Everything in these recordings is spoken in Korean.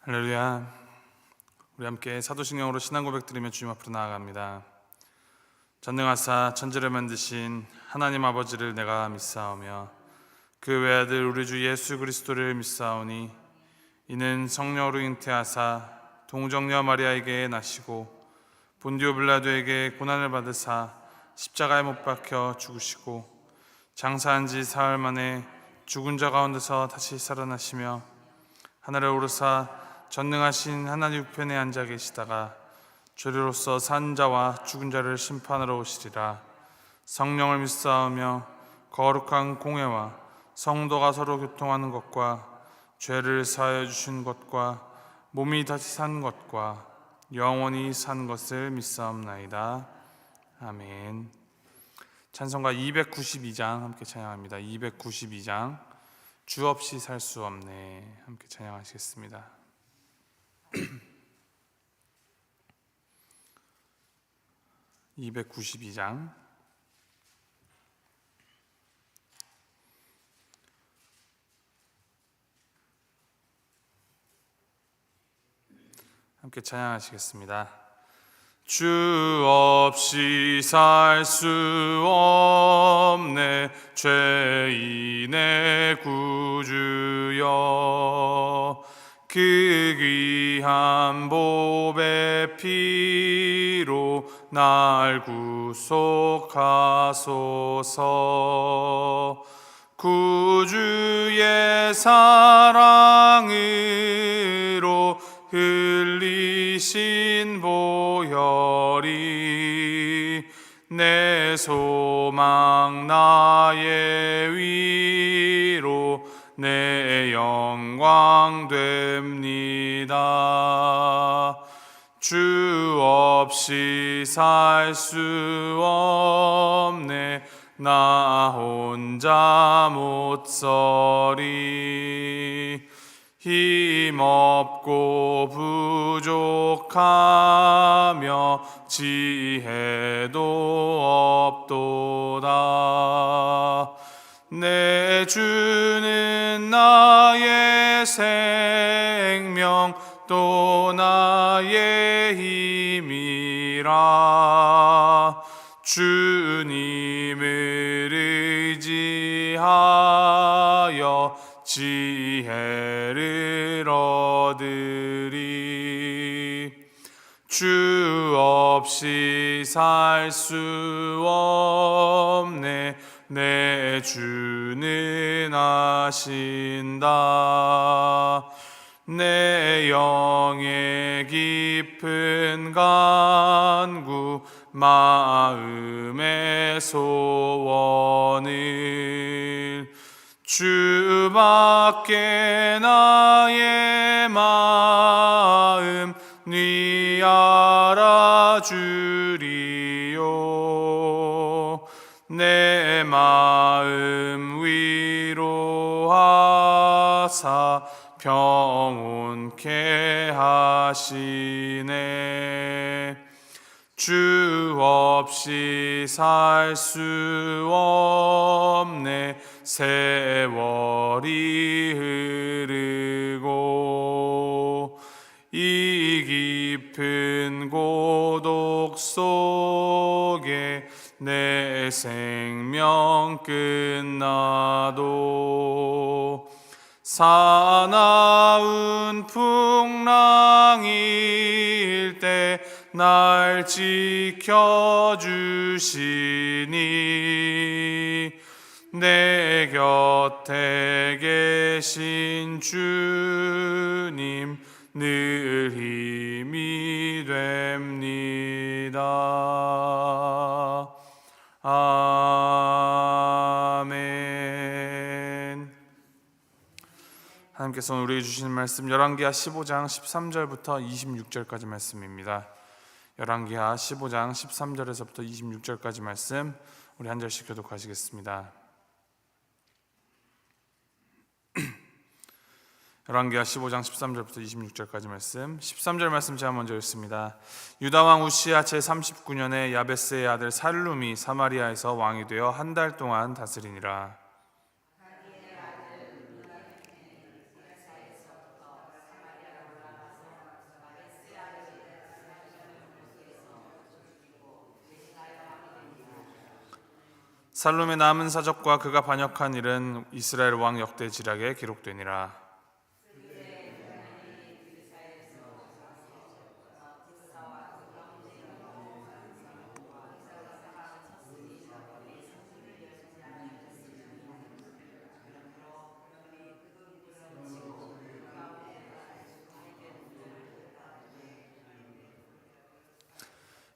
할렐루야. 우리 함께 사도신경으로 신앙 고백 드리며 주님 앞으로 나아갑니다. 전능하사 천지를 만드신 하나님 아버지를 내가 믿사오며 그 외아들 우리 주 예수 그리스도를 믿사오니 이는 성령으로 잉태하사 동정녀 마리아에게 나시고 본디오 빌라도에게 고난을 받으사 십자가에 못 박혀 죽으시고 장사한 지 사흘 만에 죽은 자 가운데서 다시 살아나시며 하늘에 오르사 전능하신 하나님 우편에 앉아 계시다가 죄로서 산 자와 죽은 자를 심판하러 오시리라. 성령을 믿사오며 거룩한 공회와 성도가 서로 교통하는 것과 죄를 사하여 주신 것과 몸이 다시 산 것과 영원히 산 것을 믿사옵나이다. 아멘. 찬송가 292장 함께 찬양합니다. 292장 주 없이 살 수 없네. 함께 찬양하시겠습니다. 292장 함께 찬양하시겠습니다. 주 없이 살 수 없네 죄인의 구주여 그 귀한 보배 피로 날 구속하소서. 구주의 사랑으로 흘리신 보혈이 내 소망 나의 위로 내 영광 됩니다. 주 없이 살 수 없네 나 혼자 못 서리. 힘없고 부족하며 지혜도 없도다. 내 주는 나의 생명 또 나의 힘이라. 주님을 의지하여 지혜를 얻으리. 주 없이 살 수 없네 내 주는 아신다. 내 영의 깊은 간구 마음의 소원을 주밖에 나의 마음 네 알아주리요. 내 마음 위로하사 평온케 하시네. 주 없이 살 수 없네 세월이 흐르고 이 깊은 고독 속에 내 생명 끝나도 사나운 풍랑일 때 날 지켜주시니 내 곁에 계신 주님 늘 힘이 됩니다. 아멘. 하나님께서 우리에게 주신 말씀 열왕기하 15장 13절부터 26절까지 말씀입니다. 열왕기하 15장 13절에서부터 26절까지 말씀 우리 한 절씩 교독하시겠습니다. 열왕기하 15장 13절부터 26절까지 말씀. 13절 말씀 제가 먼저 읽습니다. 유다왕 우시야 제39년에 야베스의 아들 살룸이 사마리아에서 왕이 되어 한 달 동안 다스리니라. 살룸의 남은 사적과 그가 반역한 일은 이스라엘 왕 역대 지략에 기록되니라.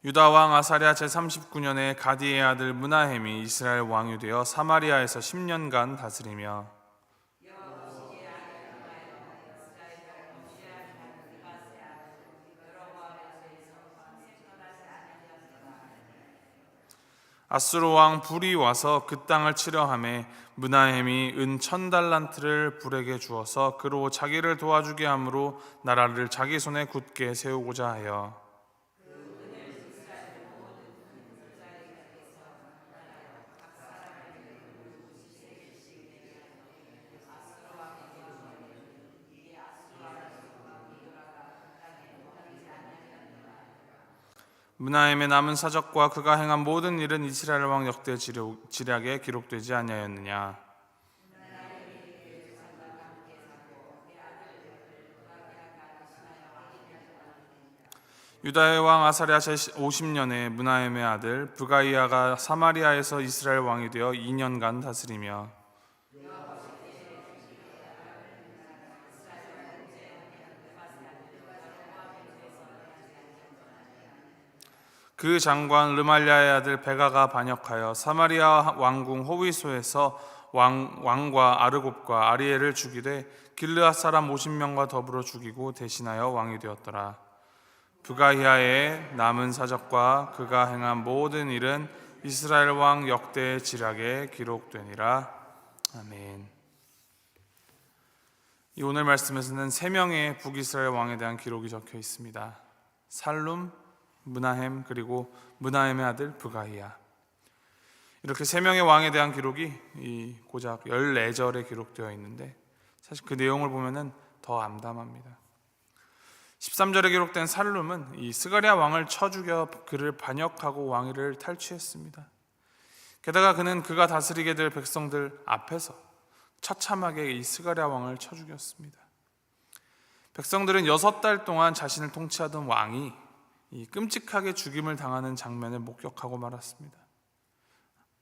유다 왕 아사랴 제39년에 가디의 아들 므나헴이 이스라엘 왕이 되어 사마리아에서 10년간 다스리며 아수르 왕 불이 와서 그 땅을 치려하매 므나헴이 은 1000달란트를 불에게 주어서 그로 자기를 도와주게 함으로 나라를 자기 손에 굳게 세우고자 하여 므나헴의 남은 사적과 그가 행한 모든 일은 이스라엘 왕 역대 지략에 기록되지 아니하였느냐. 유다의 왕 아사랴 제50년에 므나헴의 아들 브가이아가 사마리아에서 이스라엘 왕이 되어 2년간 다스리며 그 장관 르말랴의 아들 베가가 반역하여 사마리아 왕궁 호위소에서 왕과 아르곱과 아리엘을 죽이되 길르앗 사람 50명과 더불어 죽이고 대신하여 왕이 되었더라. 브가히아의 남은 사적과 그가 행한 모든 일은 이스라엘 왕 역대 지략에 기록되니라. 아멘. 이 오늘 말씀에서는 3명의 북이스라엘 왕에 대한 기록이 적혀 있습니다. 살룸, 므나헴, 그리고 므나헴의 아들 브가히아. 이렇게 3명의 왕에 대한 기록이 고작 14절에 기록되어 있는데 사실 그 내용을 보면은 더 암담합니다. 13절에 기록된 살룸은 이 스가랴 왕을 쳐 죽여 그를 반역하고 왕위를 탈취했습니다. 게다가 그는 그가 다스리게 될 백성들 앞에서 처참하게 이 스가랴 왕을 쳐 죽였습니다. 백성들은 6달 동안 자신을 통치하던 왕이 이 끔찍하게 죽임을 당하는 장면을 목격하고 말았습니다.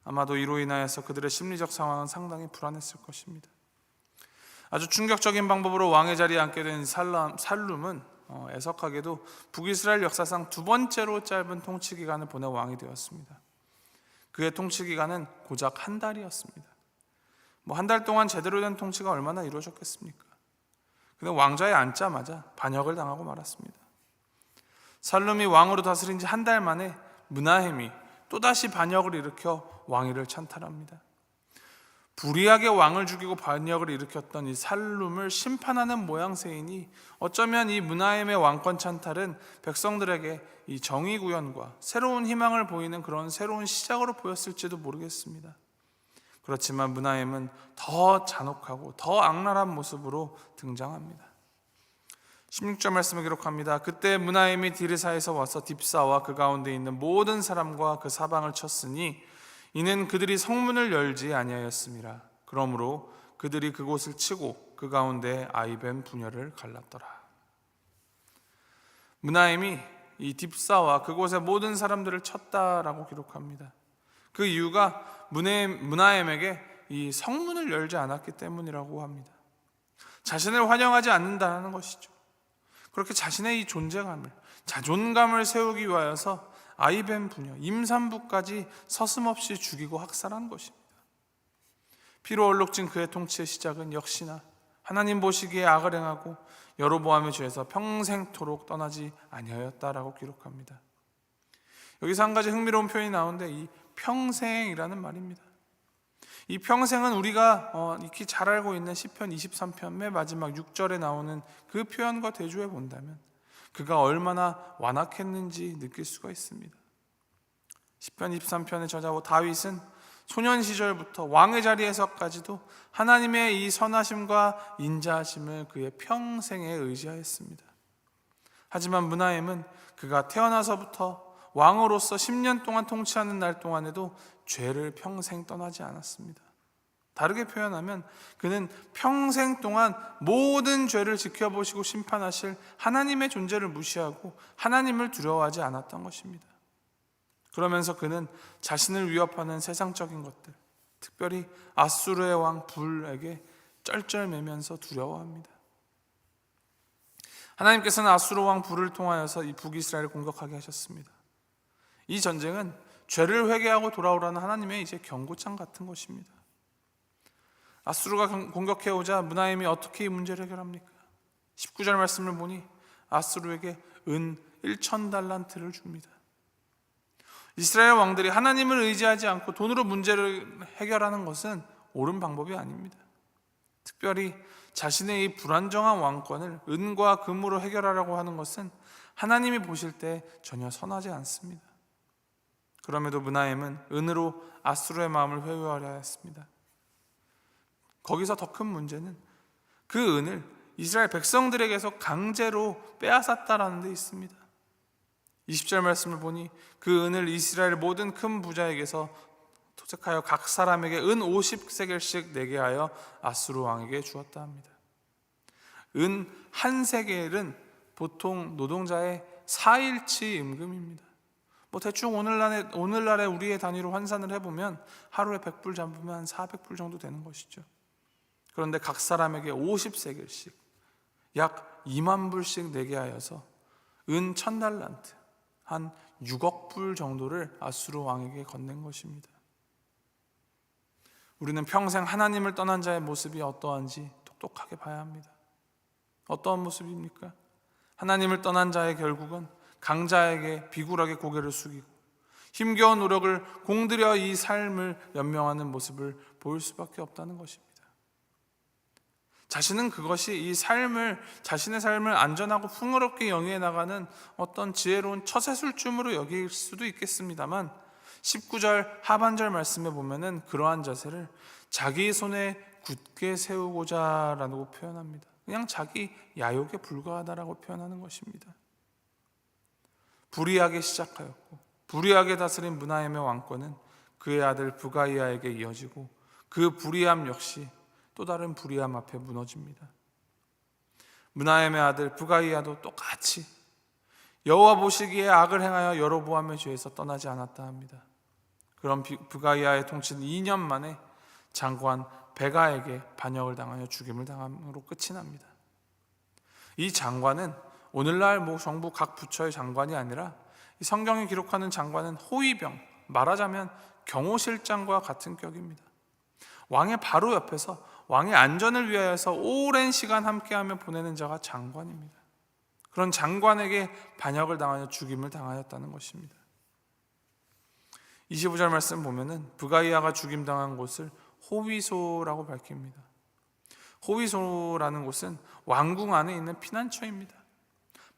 아마도 이로 인하여서 그들의 심리적 상황은 상당히 불안했을 것입니다. 아주 충격적인 방법으로 왕의 자리에 앉게 된 살룸은 애석하게도 북이스라엘 역사상 2번째로 짧은 통치 기간을 보낸 왕이 되었습니다. 그의 통치 기간은 고작 한 달이었습니다. 한 달 동안 제대로 된 통치가 얼마나 이루어졌겠습니까? 그는 왕좌에 앉자마자 반역을 당하고 말았습니다. 살룸이 왕으로 다스린 지 한 달 만에 므나헴이 또다시 반역을 일으켜 왕위를 찬탈합니다. 불의하게 왕을 죽이고 반역을 일으켰던 이 살룸을 심판하는 모양새이니 어쩌면 이 므나헴의 왕권 찬탈은 백성들에게 이 정의 구현과 새로운 희망을 보이는 그런 새로운 시작으로 보였을지도 모르겠습니다. 그렇지만 므나헴은 더 잔혹하고 더 악랄한 모습으로 등장합니다. 16절 말씀을 기록합니다. 그때 므나헴이 디르사에서 와서 딥사와 그 가운데 있는 모든 사람과 그 사방을 쳤으니 이는 그들이 성문을 열지 아니하였음이라. 그러므로 그들이 그곳을 치고 그 가운데 아이벤 분열을 갈랐더라. 므나헴이 이 딥사와 그곳의 모든 사람들을 쳤다라고 기록합니다. 그 이유가 므나헴에게 이 성문을 열지 않았기 때문이라고 합니다. 자신을 환영하지 않는다는 것이죠. 그렇게 자신의 이 존재감을, 자존감을 세우기 위하여서 아이벤 부녀, 임산부까지 서슴없이 죽이고 학살한 것입니다. 피로 얼룩진 그의 통치의 시작은 역시나 하나님 보시기에 악을 행하고 여로보암의 죄에서 평생토록 떠나지 아니하였다라고 기록합니다. 여기서 한 가지 흥미로운 표현이 나오는데 이 평생이라는 말입니다. 이 평생은 우리가 익히 잘 알고 있는 시편 23편 맨 마지막 6절에 나오는 그 표현과 대조해 본다면 그가 얼마나 완악했는지 느낄 수가 있습니다. 시편 23편의 저자 다윗은 소년 시절부터 왕의 자리에서까지도 하나님의 이 선하심과 인자하심을 그의 평생에 의지하였습니다. 하지만 므나헴은 그가 태어나서부터 왕으로서 10년 동안 통치하는 날 동안에도 죄를 평생 떠나지 않았습니다. 다르게 표현하면 그는 평생 동안 모든 죄를 지켜보시고 심판하실 하나님의 존재를 무시하고 하나님을 두려워하지 않았던 것입니다. 그러면서 그는 자신을 위협하는 세상적인 것들, 특별히 아수르의 왕 불에게 쩔쩔매면서 두려워합니다. 하나님께서는 아수르 왕 불을 통하여서 이 북이스라엘을 공격하게 하셨습니다. 이 전쟁은 죄를 회개하고 돌아오라는 하나님의 이제 경고장 같은 것입니다. 아수르가 공격해오자 므나임이 어떻게 이 문제를 해결합니까? 19절 말씀을 보니 아수르에게 은 1,000달란트를 줍니다. 이스라엘 왕들이 하나님을 의지하지 않고 돈으로 문제를 해결하는 것은 옳은 방법이 아닙니다. 특별히 자신의 이 불안정한 왕권을 은과 금으로 해결하려고 하는 것은 하나님이 보실 때 전혀 선하지 않습니다. 그럼에도 므나임은 은으로 아수르의 마음을 회유하려 했습니다. 거기서 더 큰 문제는 그 은을 이스라엘 백성들에게서 강제로 빼앗았다라는 데 있습니다. 20절 말씀을 보니 그 은을 이스라엘 모든 큰 부자에게서 토색하여 각 사람에게 은 50세겔씩 내게 하여 아수르 왕에게 주었다 합니다. 은 한 세겔은 보통 노동자의 4일치 임금입니다. 대충 오늘날의 우리의 단위로 환산을 해보면 하루에 100불 잡으면 한 400불 정도 되는 것이죠. 그런데 각 사람에게 50세겔씩 약 2만 불씩 내게 하여서 은 1,000달란트 한 6억 불 정도를 아수르 왕에게 건넨 것입니다. 우리는 평생 하나님을 떠난 자의 모습이 어떠한지 똑똑하게 봐야 합니다. 어떠한 모습입니까? 하나님을 떠난 자의 결국은 강자에게 비굴하게 고개를 숙이고 힘겨운 노력을 공들여 이 삶을 연명하는 모습을 보일 수밖에 없다는 것입니다. 자신은 그것이 이 삶을, 자신의 삶을 안전하고 풍요롭게 영위해 나가는 어떤 지혜로운 처세술쯤으로 여길 수도 있겠습니다만 19절 하반절 말씀에 보면은 그러한 자세를 자기 손에 굳게 세우고자 라고 표현합니다. 그냥 자기 야욕에 불과하다라고 표현하는 것입니다. 불의하게 시작하였고 불의하게 다스린 므나임의 왕권은 그의 아들 부가이아에게 이어지고 그 불의함 역시 또 다른 불의함 앞에 무너집니다. 므나임의 아들 부가이아도 똑같이 여호와 보시기에 악을 행하여 여로보암의 죄에서 떠나지 않았다 합니다. 그런 부가이아의 통치는 2년 만에 장관 베가에게 반역을 당하여 죽임을 당함으로 끝이 납니다. 이 장관은 오늘날 정부 각 부처의 장관이 아니라 이 성경이 기록하는 장관은 호위병, 말하자면 경호실장과 같은 격입니다. 왕의 바로 옆에서 왕의 안전을 위하여서 오랜 시간 함께하며 보내는 자가 장관입니다. 그런 장관에게 반역을 당하여 죽임을 당하였다는 것입니다. 25절 말씀 보면은 부가이아가 죽임당한 곳을 호위소라고 밝힙니다. 호위소라는 곳은 왕궁 안에 있는 피난처입니다.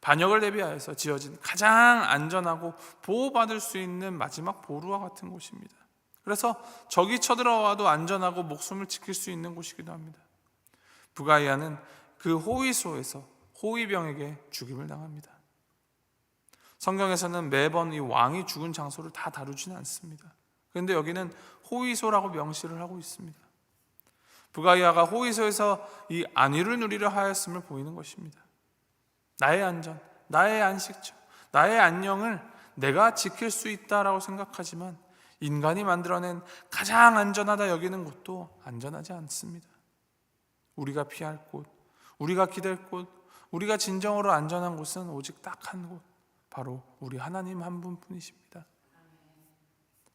반역을 대비하여서 지어진 가장 안전하고 보호받을 수 있는 마지막 보루와 같은 곳입니다. 그래서 적이 쳐들어와도 안전하고 목숨을 지킬 수 있는 곳이기도 합니다. 부가이아는 그 호위소에서 호위병에게 죽임을 당합니다. 성경에서는 매번 이 왕이 죽은 장소를 다 다루지는 않습니다. 그런데 여기는 호위소라고 명시를 하고 있습니다. 부가이아가 호위소에서 이 안위를 누리려 하였음을 보이는 것입니다. 나의 안전, 나의 안식처, 나의 안녕을 내가 지킬 수 있다라고 생각하지만 인간이 만들어낸 가장 안전하다 여기는 곳도 안전하지 않습니다. 우리가 피할 곳, 우리가 기댈 곳, 우리가 진정으로 안전한 곳은 오직 딱 한 곳, 바로 우리 하나님 한 분뿐이십니다.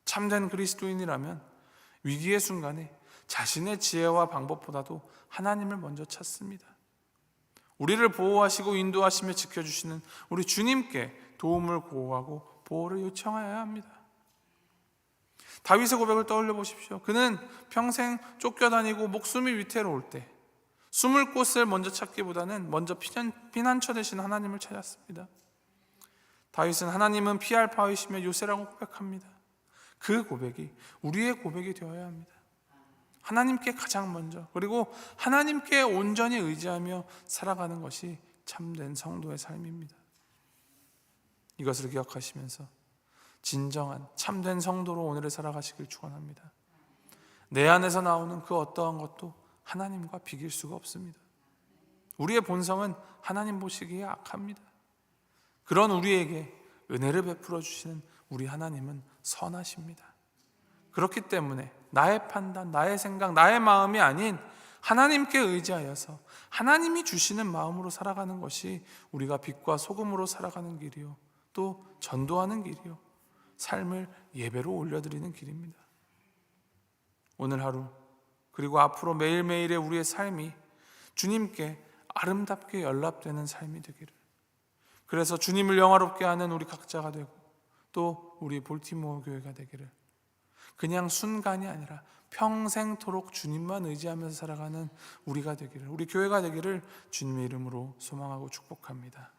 참된 그리스도인이라면 위기의 순간에 자신의 지혜와 방법보다도 하나님을 먼저 찾습니다. 우리를 보호하시고 인도하시며 지켜주시는 우리 주님께 도움을 구하고 보호를 요청해야 합니다. 다윗의 고백을 떠올려 보십시오. 그는 평생 쫓겨다니고 목숨이 위태로울 때 숨을 곳을 먼저 찾기보다는 먼저 피난처 되신 하나님을 찾았습니다. 다윗은 하나님은 피할 바위시며 요새라고 고백합니다. 그 고백이 우리의 고백이 되어야 합니다. 하나님께 가장 먼저, 그리고 하나님께 온전히 의지하며 살아가는 것이 참된 성도의 삶입니다. 이것을 기억하시면서 진정한 참된 성도로 오늘을 살아가시길 축원합니다. 내 안에서 나오는 그 어떠한 것도 하나님과 비길 수가 없습니다. 우리의 본성은 하나님 보시기에 악합니다. 그런 우리에게 은혜를 베풀어 주시는 우리 하나님은 선하십니다. 그렇기 때문에 나의 판단, 나의 생각, 나의 마음이 아닌 하나님께 의지하여서 하나님이 주시는 마음으로 살아가는 것이 우리가 빛과 소금으로 살아가는 길이요, 또 전도하는 길이요, 삶을 예배로 올려드리는 길입니다. 오늘 하루 그리고 앞으로 매일매일의 우리의 삶이 주님께 아름답게 연락되는 삶이 되기를, 그래서 주님을 영화롭게 하는 우리 각자가 되고 또 우리 볼티모어 교회가 되기를, 그냥 순간이 아니라 평생토록 주님만 의지하면서 살아가는 우리가 되기를, 우리 교회가 되기를 주님의 이름으로 소망하고 축복합니다.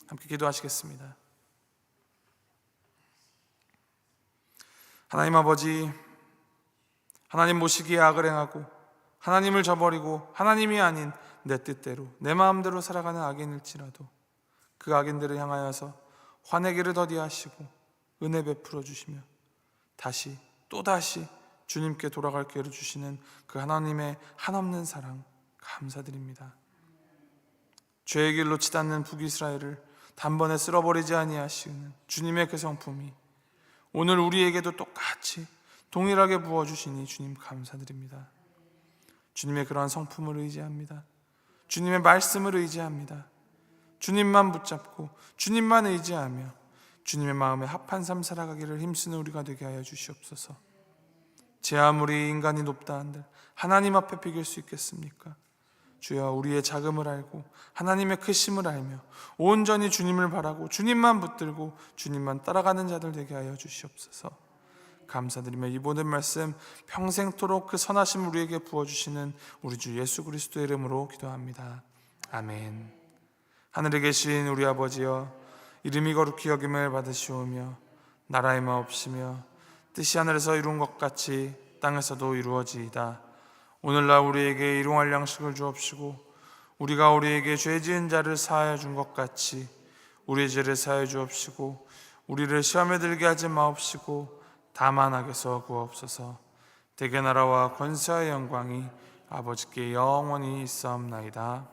함께 기도하시겠습니다. 하나님 아버지, 하나님 보시기에 악을 행하고 하나님을 저버리고 하나님이 아닌 내 뜻대로 내 마음대로 살아가는 악인일지라도 그 악인들을 향하여서 화내기를 더디하시고 은혜 베풀어 주시며 다시 또다시 주님께 돌아갈 기회를 주시는 그 하나님의 한없는 사랑 감사드립니다. 죄의 길로 치닫는 북이스라엘을 단번에 쓸어버리지 아니하시는 주님의 그 성품이 오늘 우리에게도 똑같이 동일하게 부어주시니 주님 감사드립니다. 주님의 그러한 성품을 의지합니다. 주님의 말씀을 의지합니다. 주님만 붙잡고 주님만 의지하며 주님의 마음에 합한 삶 살아가기를 힘쓰는 우리가 되게 하여 주시옵소서. 제 아무리 인간이 높다 한들 하나님 앞에 비길 수 있겠습니까? 주여, 우리의 작음을 알고 하나님의 크심을 알며 온전히 주님을 바라고 주님만 붙들고 주님만 따라가는 자들 되게 하여 주시옵소서. 감사드리며 이 모든 말씀 평생토록 그 선하심 우리에게 부어주시는 우리 주 예수 그리스도의 이름으로 기도합니다. 아멘. 하늘에 계신 우리 아버지여, 이름이 거룩히 여김을 받으시오며 나라의 마옵시며 뜻이 하늘에서 이룬 것 같이 땅에서도 이루어지이다. 오늘날 우리에게 일용할 양식을 주옵시고 우리가 우리에게 죄 지은 자를 사하여 준 것 같이 우리의 죄를 사하여 주옵시고 우리를 시험에 들게 하지 마옵시고 다만 악에서 구하옵소서. 대개 나라와 권세와 영광이 아버지께 영원히 있사옵나이다.